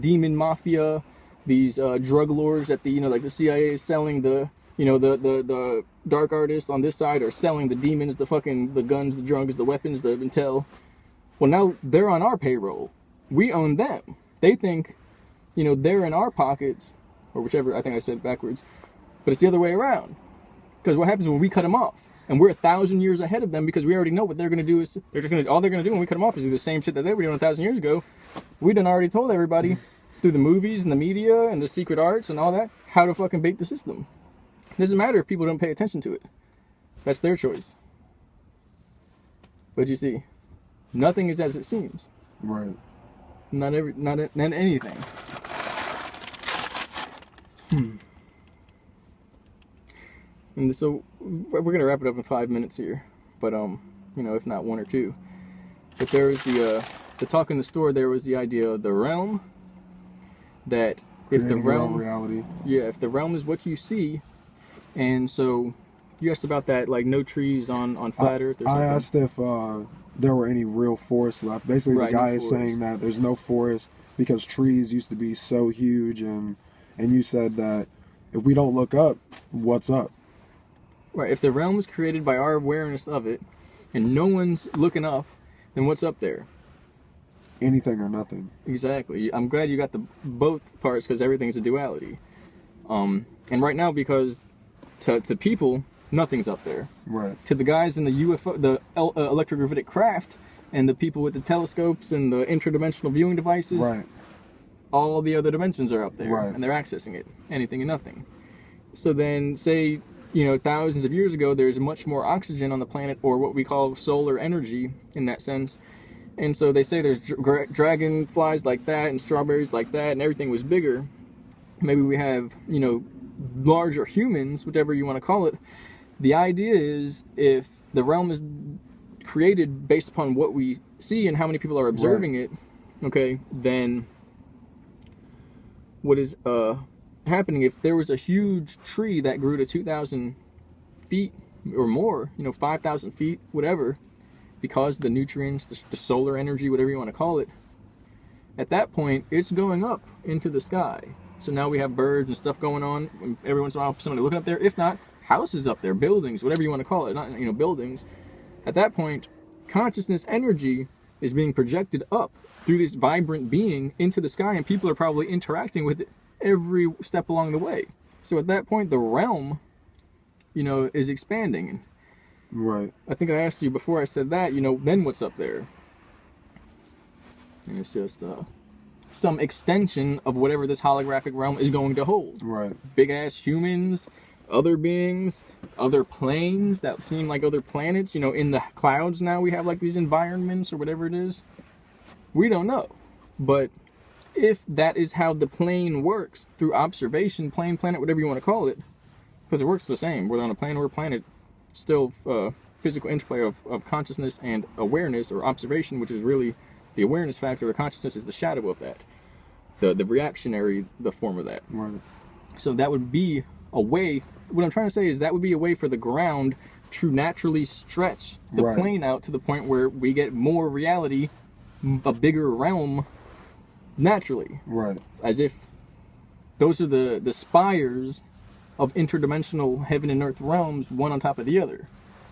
demon mafia, these drug lords that the like the CIA is selling the the dark artists on this side are selling the demons, the guns, the drugs, the weapons, the intel. Well, now they're on our payroll. We own them. They think, they're in our pockets, or whichever. I think I said it backwards, but it's the other way around. Because what happens when we cut them off? And we're 1,000 years ahead of them because we already know what they're going to do is all they're going to do when we cut them off is do the same shit that they were doing 1,000 years ago. We done already told everybody through the movies and the media and the secret arts and all that how to fucking bait the system. It doesn't matter if people don't pay attention to it. That's their choice. But you see, nothing is as it seems. Right. Not anything. And so we're gonna wrap it up in 5 minutes here, but if not 1 or 2. But there was the talk in the store. There was the idea of the realm. That if the realm, reality. Yeah, if the realm is what you see, and so you asked about that, like no trees on flat Earth or something. I asked if there were any real forests left. Basically, the guy is saying that there's no forest because trees used to be so huge, and you said that if we don't look up, what's up? Right, if the realm was created by our awareness of it, and no one's looking up, then what's up there? Anything or nothing. Exactly. I'm glad you got the both parts because everything's a duality. And right now, because to people, nothing's up there. Right. To the guys in the UFO, the electrogravitic craft, and the people with the telescopes and the interdimensional viewing devices, right, all the other dimensions are up there, right, and they're accessing it. Anything and nothing. So then, say, thousands of years ago, there's much more oxygen on the planet, or what we call solar energy in that sense. And so they say there's dragonflies like that and strawberries like that, and everything was bigger. Maybe we have, larger humans, whichever you want to call it. The idea is if the realm is created based upon what we see and how many people are observing it, okay, then what is happening if there was a huge tree that grew to 2,000 feet or more, 5,000 feet, whatever, because the nutrients, the solar energy, whatever you want to call it, at that point, it's going up into the sky. So now we have birds and stuff going on, and every once in a while somebody looking up there. If not, houses up there, buildings, whatever you want to call it, not buildings. At that point, consciousness energy is being projected up through this vibrant being into the sky, and people are probably interacting with it every step along the way. So at that point, the realm, is expanding. Right. I think I asked you before I said that, then what's up there? And it's just some extension of whatever this holographic realm is going to hold. Right. Big ass humans, other beings, other planes that seem like other planets. In the clouds now we have like these environments or whatever it is. We don't know. But if that is how the plane works, through observation, plane, planet, whatever you want to call it, because it works the same, whether on a plane or a planet, still physical interplay of consciousness and awareness or observation, which is really the awareness factor. The consciousness is the shadow of that, the reactionary, the form of that. Right. So that would be a way, what I'm trying to say is that would be a way for the ground to naturally stretch the right, plane out to the point where we get more reality, a bigger realm naturally. Right. As if those are the spires of interdimensional heaven and earth realms, one on top of the other.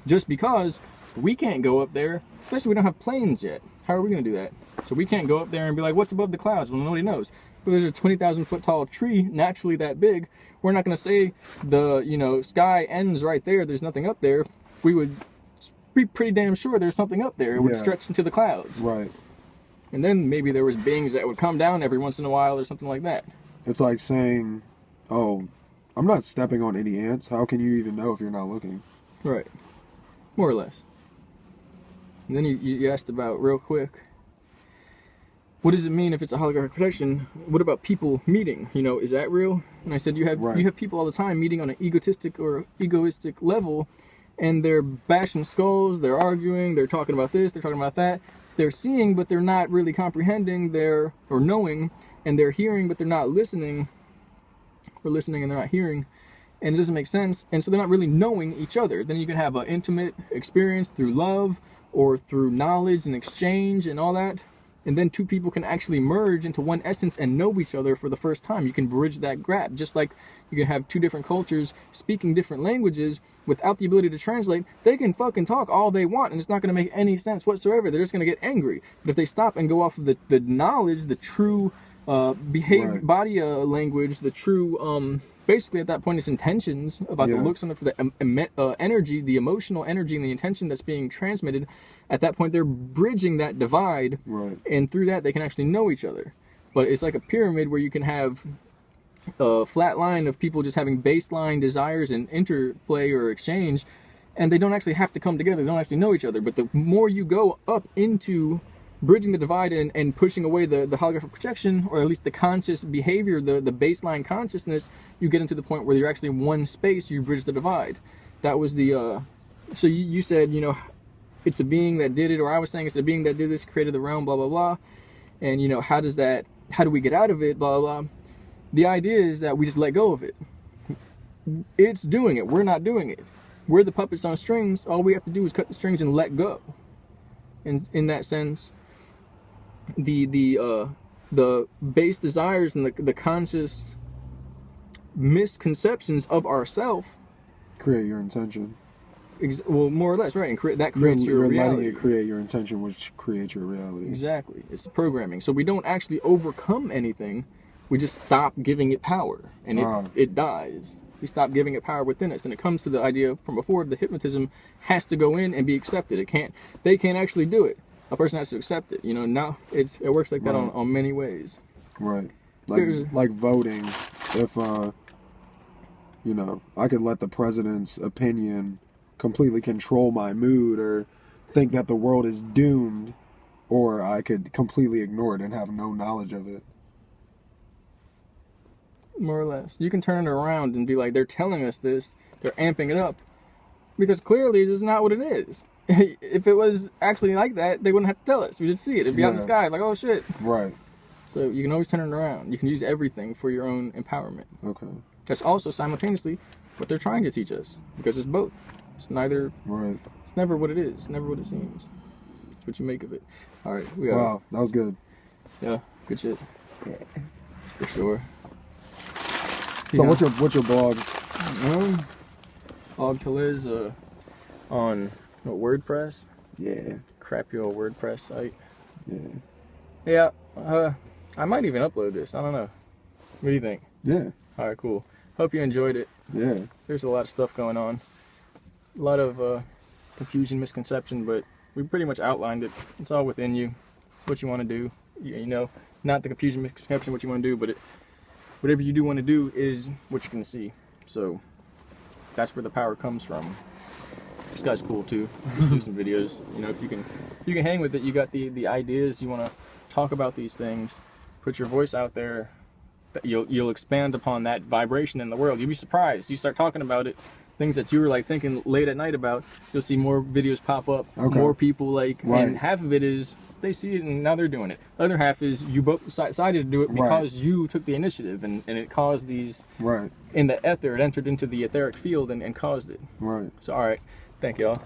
Just because we can't go up there, especially we don't have planes yet. How are we going to do that? So we can't go up there and be like, what's above the clouds? Well, nobody knows. But there's a 20,000 foot tall tree, naturally that big. We're not going to say the, sky ends right there. There's nothing up there. We would be pretty damn sure there's something up there. It would stretch into the clouds. Right. And then maybe there was beings that would come down every once in a while or something like that. It's like saying, oh, I'm not stepping on any ants. How can you even know if you're not looking? Right. More or less. And then you asked about, real quick, what does it mean if it's a holographic projection? What about people meeting? Is that real? And I said you have people all the time meeting on an egotistic level, and they're bashing skulls, they're arguing, they're talking about this, they're talking about that. They're seeing, but they're not really comprehending, or knowing, and they're hearing, but they're not listening, or listening and they're not hearing. and it doesn't make sense, and so they're not really knowing each other. Then you can have an intimate experience through love or through knowledge and exchange and all that, and then two people can actually merge into one essence and know each other for the first time. You can bridge that gap, just like you can have two different cultures speaking different languages without the ability to translate. They can fucking talk all they want and it's not going to make any sense whatsoever. They're just going to get angry. But if they stop and go off of the knowledge, the true body language, the true basically at that point it's intentions about the looks on the energy, the emotional energy and the intention that's being transmitted. At that point they're bridging that divide, and through that they can actually know each other. But it's like a pyramid where you can have a flat line of people just having baseline desires and interplay or exchange, and they don't actually have to come together, they don't actually know each other. But the more you go up into bridging the divide and pushing away the holographic projection, or at least the conscious behavior, the baseline consciousness, you get into the point where you're actually in one space, you bridge the divide. That was the so you said, you know, it's a being that did it, or I was saying it's a being that did this, created the realm, blah blah blah, and you know, how do we get out of it, blah blah blah. The idea is that we just let go of it. It's doing it, we're not doing it. We're the puppets on strings. All we have to do is cut the strings and let go. And in that sense, the base desires and the conscious misconceptions of ourself create your intention. Well, more or less, right? And that creates your reality. You're letting it create your intention, which creates your reality. Exactly. It's programming. So we don't actually overcome anything. We just stop giving it power, and it dies. We stop giving it power within us, and it comes to the idea from before: the hypnotism has to go in and be accepted. They can't actually do it. A person has to accept it. You know, now it works like that on many ways. Right. Like voting. If you know, I could let the president's opinion completely control my mood, or think that the world is doomed, or I could completely ignore it and have no knowledge of it. More or less. You can turn it around and be like, they're telling us this, they're amping it up, because clearly this is not what it is. If it was actually like that, they wouldn't have to tell us. We just see it. It'd be out in the sky, like, oh shit. Right. So you can always turn it around. You can use everything for your own empowerment. Okay. That's also simultaneously what they're trying to teach us, because it's both. It's neither. Right. It's never what it is. It's never what it seems. It's what you make of it. All right. Wow, that was good. Yeah, good shit. Yeah. For sure. So what's your blog? Blog to Liz on WordPress. Yeah. Crappy old WordPress site. Yeah. Yeah. I might even upload this. I don't know. What do you think? Yeah. All right, cool. Hope you enjoyed it. Yeah. There's a lot of stuff going on. A lot of confusion, misconception, but we pretty much outlined it. It's all within you. What you want to do. You know, not the confusion, misconception, what you want to do, but whatever you do want to do is what you can see. So that's where the power comes from. This guy's cool too. Just do some videos. You know, if you can hang with it. You got the ideas. You want to talk about these things. Put your voice out there. You'll expand upon that vibration in the world. You'll be surprised. You start talking about it. Things that you were like thinking late at night about, you'll see more videos pop up, more people like, and half of it is they see it and now they're doing it. The other half is you both decided to do it because you took the initiative, and it caused these, in the ether, it entered into the etheric field and caused it. Right. So, all right. Thank y'all.